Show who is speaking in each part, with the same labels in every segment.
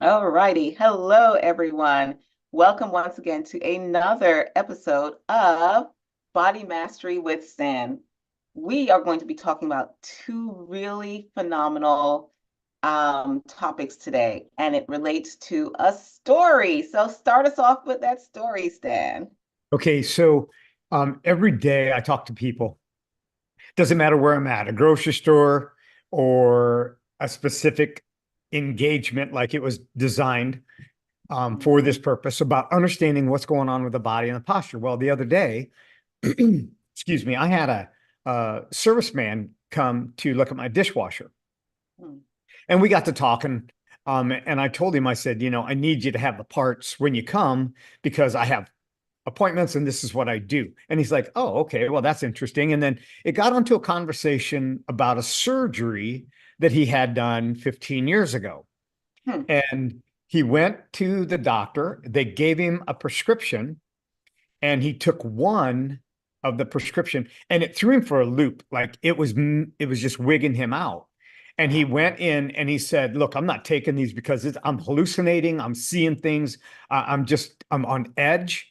Speaker 1: All righty. Hello, everyone. Welcome once again to another episode of Body Mastery with Stan. We are going to be talking about two really phenomenal topics today, and it relates to a story. So start us off with that story, Stan.
Speaker 2: Okay, so every day I talk to people. Doesn't matter where I'm at, a grocery store or a specific engagement, like it was designed for this purpose, about understanding what's going on with the body and the posture. Well, the other day, excuse me, I had a serviceman come to look at my dishwasher,
Speaker 1: Mhm.
Speaker 2: and we got to talking. And I told him, I said, I need you to have the parts when you come because I have appointments and this is what I do. And he's like, oh, okay, well, that's interesting. And then it got onto a conversation about a surgery that he had done 15 years ago.
Speaker 1: Hmm.
Speaker 2: And he went to the doctor, they gave him a prescription, and he took one of the prescription and it threw him for a loop. Like it was just wigging him out. And he went in and he said, look, I'm not taking these because I'm hallucinating. I'm seeing things. I'm on edge.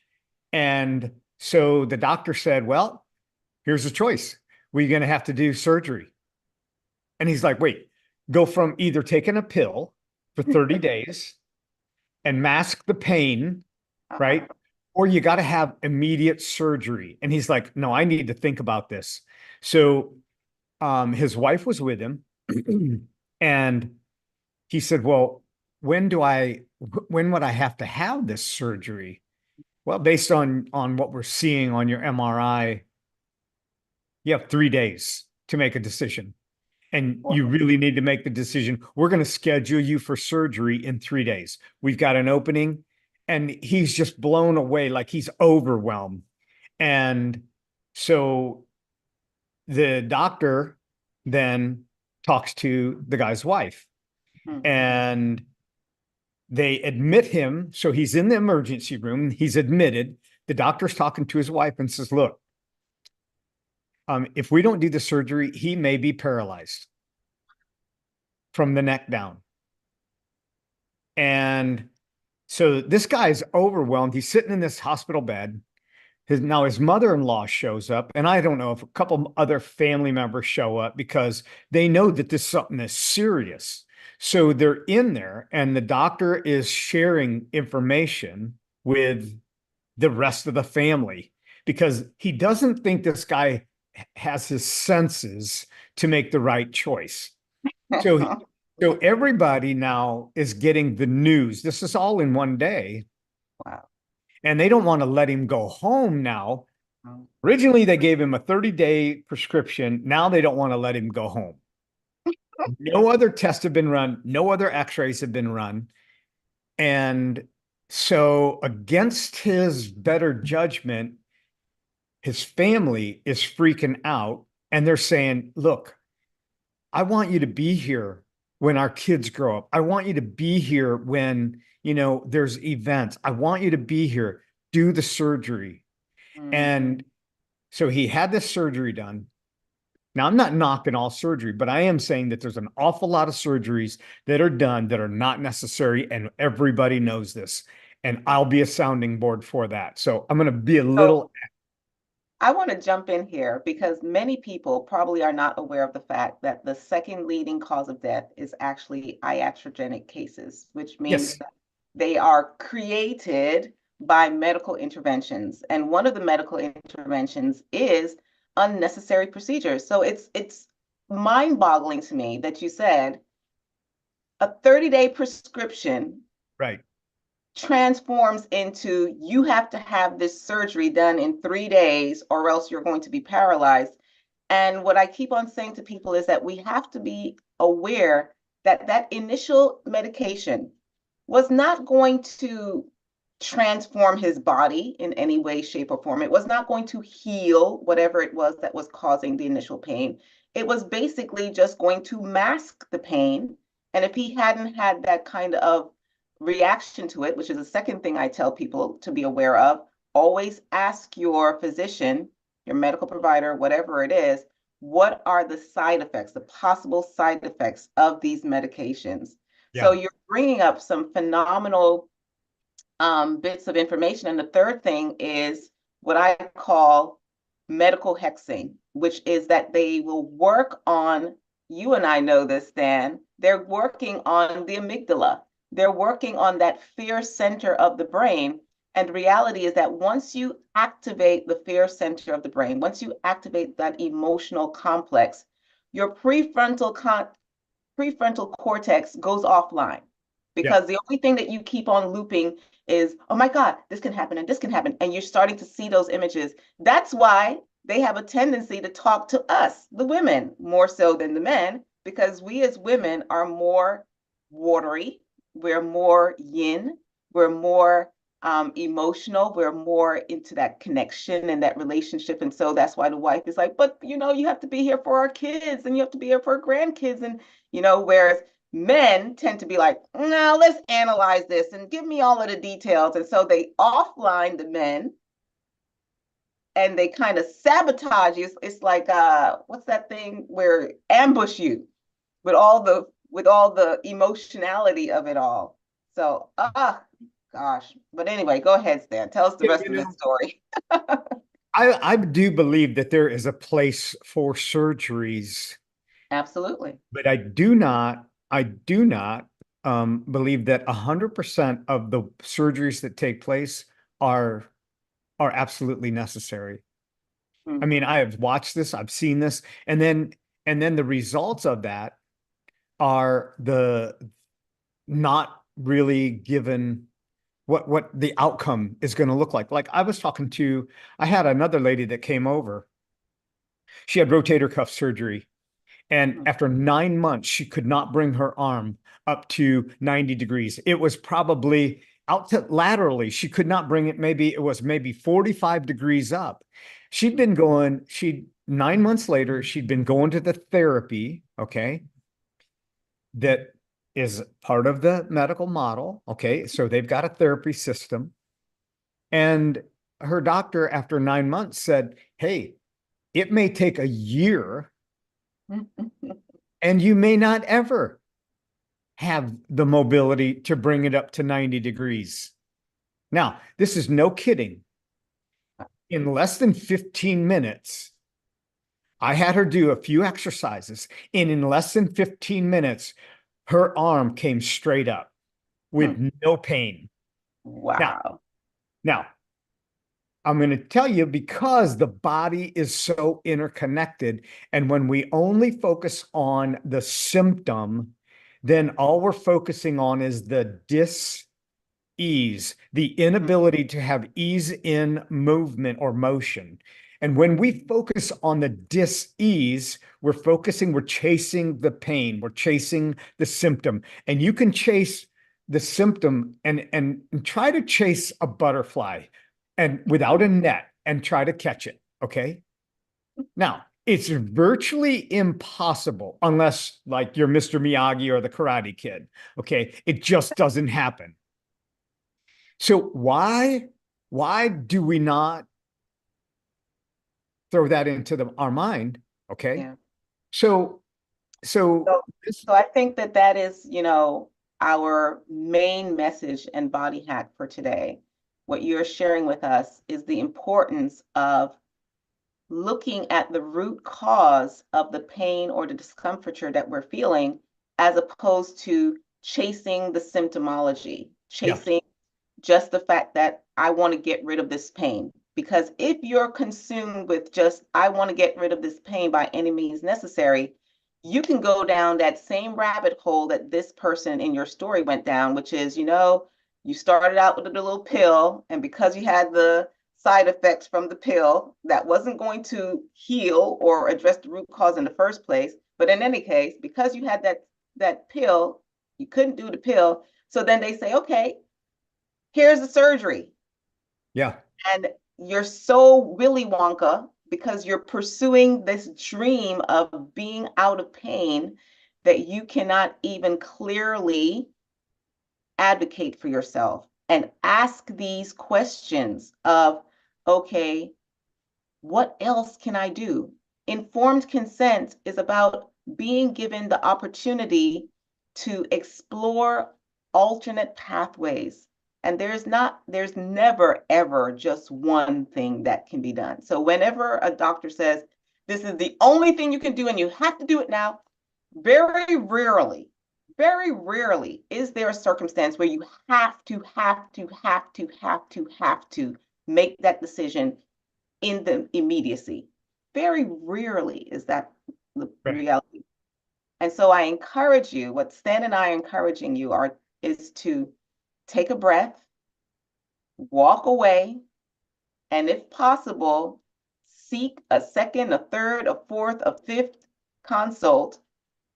Speaker 2: And so the doctor said, well, here's a choice. We're going to have to do surgery. And he's like, wait, go from either taking a pill for 30 days and mask the pain,
Speaker 1: Uh-huh.
Speaker 2: right? Or you got to have immediate surgery. And he's like, no, I need to think about this. So his wife was with him and he said, well, when would I have to have this surgery? Well, based on what we're seeing on your MRI, you have 3 days to make a decision. And you
Speaker 1: Well,
Speaker 2: really need to make the decision. We're going to schedule you for surgery in 3 days. We've got an opening. And he's just blown away, like he's overwhelmed. And so the doctor then talks to the guy's wife
Speaker 1: hmm.
Speaker 2: and they admit him. So he's in the emergency room. He's admitted. The doctor's talking to his wife and says, look, if we don't do the surgery, he may be paralyzed from the neck down. And so this guy's overwhelmed. He's sitting in this hospital bed. His mother-in-law shows up, and I don't know if a couple other family members show up because they know that this is something that's serious. So they're in there, and the doctor is sharing information with the rest of the family because he doesn't think this guy has his senses to make the right choice. So, so everybody now is getting the news. This is all in one day,
Speaker 1: Wow.
Speaker 2: and they don't want to let him go home now.
Speaker 1: Oh.
Speaker 2: Originally, they gave him a 30-day prescription. Now they don't want to let him go home. No other tests have been run, no other x-rays have been run. And so, against his better judgment, his family is freaking out and they're saying, look, I want you to be here when our kids grow up. I want you to be here when, there's events. I want you to be here, do the surgery.
Speaker 1: Mm.
Speaker 2: And so he had this surgery done. Now, I'm not knocking all surgery, but I am saying that there's an awful lot of surgeries that are done that are not necessary, and everybody knows this. And I'll be a sounding board for that. So I'm going to be a
Speaker 1: So
Speaker 2: little,
Speaker 1: I want to jump in here because many people probably are not aware of the fact that the second leading cause of death is actually iatrogenic cases, which means
Speaker 2: yes,
Speaker 1: that they are created by medical interventions. And one of the medical interventions is unnecessary procedures. So it's mind-boggling to me that you said a 30-day prescription
Speaker 2: right.
Speaker 1: transforms into you have to have this surgery done in 3 days or else you're going to be paralyzed. And what I keep on saying to people is that we have to be aware that that initial medication was not going to transform his body in any way, shape, or form. It was not going to heal whatever it was that was causing the initial pain. It was basically just going to mask the pain. And if he hadn't had that kind of reaction to it, which is the second thing I tell people to be aware of, always ask your physician, your medical provider, whatever it is, what are the side effects, the possible side effects of these medications? So
Speaker 2: Yeah.
Speaker 1: you're bringing up some phenomenal bits of information. And the third thing is what I call medical hexing, which is that they will work on, you and I know this, Dan, they're working on the amygdala. They're working on that fear center of the brain. And the reality is that once you activate the fear center of the brain, once you activate that emotional complex, your prefrontal cortex goes offline,
Speaker 2: Yeah.
Speaker 1: because the only thing that you keep on looping is, oh my God, this can happen and this can happen. And you're starting to see those images. That's why they have a tendency to talk to us, the women, more so than the men, because we as women are more watery, we're more yin, we're more emotional, we're more into that connection and that relationship. And so that's why the wife is like, but you have to be here for our kids and you have to be here for our grandkids. And whereas men tend to be like, no, let's analyze this and give me all of the details. And so they offline the men and they kind of sabotage you. It's like what's that thing where ambush you with all the emotionality of it all. So gosh. But anyway, go ahead, Stan. Tell us the
Speaker 2: Yeah,
Speaker 1: rest of this story.
Speaker 2: I do believe that there is a place for surgeries,
Speaker 1: Absolutely.
Speaker 2: but I do not believe that 100% of the surgeries that take place are are absolutely necessary. I mean,
Speaker 1: Mm-hmm.
Speaker 2: I have watched this, I've seen this, and then the results of that are the not really given what the outcome is going to look like. Like I had another lady that came over. She had rotator cuff surgery. And after 9 months, she could not bring her arm up to 90 degrees. It was probably out to laterally. She could not bring it. Maybe 45 degrees up. She 9 months later, she'd been going to the therapy, okay, that is part of the medical model. Okay. So they've got a therapy system. And her doctor, after 9 months, said, hey, it may take a year
Speaker 1: Mm-hmm.
Speaker 2: and you may not ever have the mobility to bring it up to 90 degrees. Now, this is no kidding. In less than 15 minutes, I had her do a few exercises, and in less than 15 minutes, her arm came straight up with no pain. Now,
Speaker 1: Wow.
Speaker 2: now, I'm going to tell you because the body is so interconnected. And when we only focus on the symptom, then all we're focusing on is the dis-ease, the inability to have ease in movement or motion. And when we focus on the dis-ease, we're chasing the pain, we're chasing the symptom. And you can chase the symptom and try to chase a butterfly and without a net and try to catch it. Okay. Now, it's virtually impossible unless like you're Mr. Miyagi or the Karate Kid. Okay. It just doesn't happen. So why do we not throw that into our mind? Okay.
Speaker 1: Yeah.
Speaker 2: So so
Speaker 1: So,
Speaker 2: this
Speaker 1: so I think that is, our main message and body hack for today. What you're sharing with us is the importance of looking at the root cause of the pain or the discomforture that we're feeling, as opposed to chasing the symptomology,
Speaker 2: yeah,
Speaker 1: chasing just the fact that I want to get rid of this pain. Because if you're consumed with just, I want to get rid of this pain by any means necessary, you can go down that same rabbit hole that this person in your story went down, which is, you started out with a little pill, and because you had the side effects from the pill, that wasn't going to heal or address the root cause in the first place. But in any case, because you had that pill, you couldn't do the pill. So then they say, okay, here's the surgery.
Speaker 2: yeah,
Speaker 1: And you're so Willy Wonka because you're pursuing this dream of being out of pain that you cannot even clearly advocate for yourself and ask these questions of, okay, what else can I do? Informed consent is about being given the opportunity to explore alternate pathways. And there's never, ever just one thing that can be done. So whenever a doctor says, this is the only thing you can do and you have to do it now, very rarely is there a circumstance where you have to make that decision in the immediacy. Very rarely is that the
Speaker 2: Right.
Speaker 1: reality. And so I encourage you, what Stan and I are encouraging you is to take a breath, walk away, and if possible, seek a second, a third, a fourth, a fifth consult,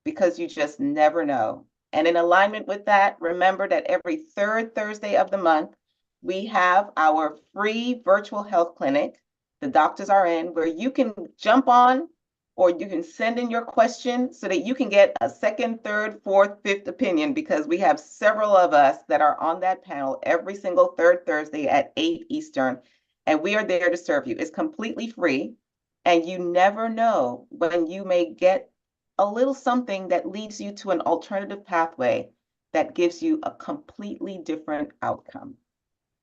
Speaker 1: because you just never know. And in alignment with that, remember that every third Thursday of the month, we have our free virtual health clinic. The doctors are in, where you can jump on or you can send in your question so that you can get a second, third, fourth, fifth opinion, because we have several of us that are on that panel every single third Thursday at 8 Eastern, and we are there to serve you. It's completely free, and you never know when you may get a little something that leads you to an alternative pathway that gives you a completely different outcome.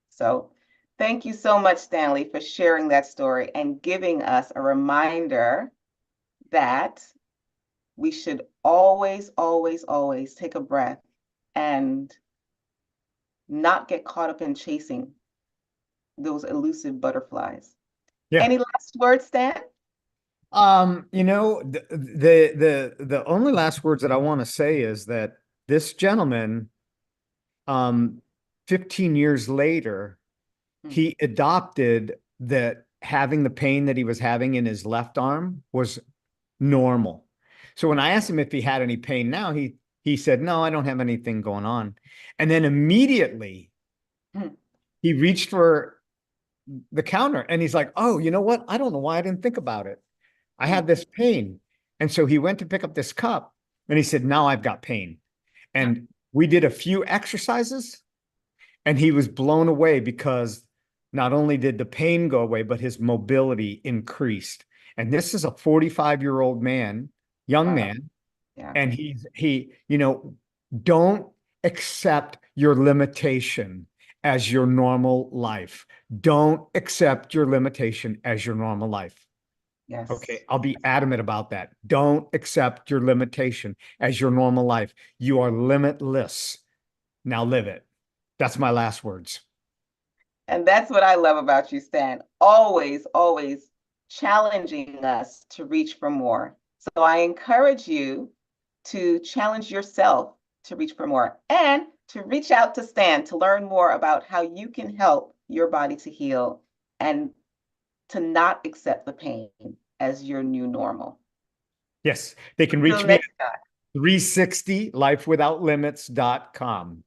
Speaker 1: So thank you so much, Stanley, for sharing that story and giving us a reminder that we should always take a breath and not get caught up in chasing those elusive butterflies.
Speaker 2: Yeah.
Speaker 1: Any last words, Stan?
Speaker 2: The only last words that I want to say is that this gentleman, 15 years later, he adopted that having the pain that he was having in his left arm was normal. So when I asked him if he had any pain now, he said, "No, I don't have anything going on." And then immediately he reached for the counter and he's like, "Oh, you know what? I don't know why I didn't think about it. I had this pain." And so he went to pick up this cup and he said, "Now I've got pain." And we did a few exercises and he was blown away, because not only did the pain go away, but his mobility increased. And this is a 45-year-old man, young
Speaker 1: Wow.
Speaker 2: man,
Speaker 1: Yeah.
Speaker 2: and don't accept your limitation as your normal life. Don't accept your limitation as your normal life. Okay,
Speaker 1: Yes.
Speaker 2: I'll be adamant about that. Don't accept your limitation as your normal life. You are limitless. Now live it. That's my last words.
Speaker 1: And that's what I love about you, Stan. Always challenging us to reach for more. So I encourage you to challenge yourself to reach for more, and to reach out to Stan to learn more about how you can help your body to heal and to not accept the pain as your new normal.
Speaker 2: Yes, they can
Speaker 1: Until
Speaker 2: reach me
Speaker 1: next
Speaker 2: at
Speaker 1: time.
Speaker 2: 360lifewithoutlimits.com.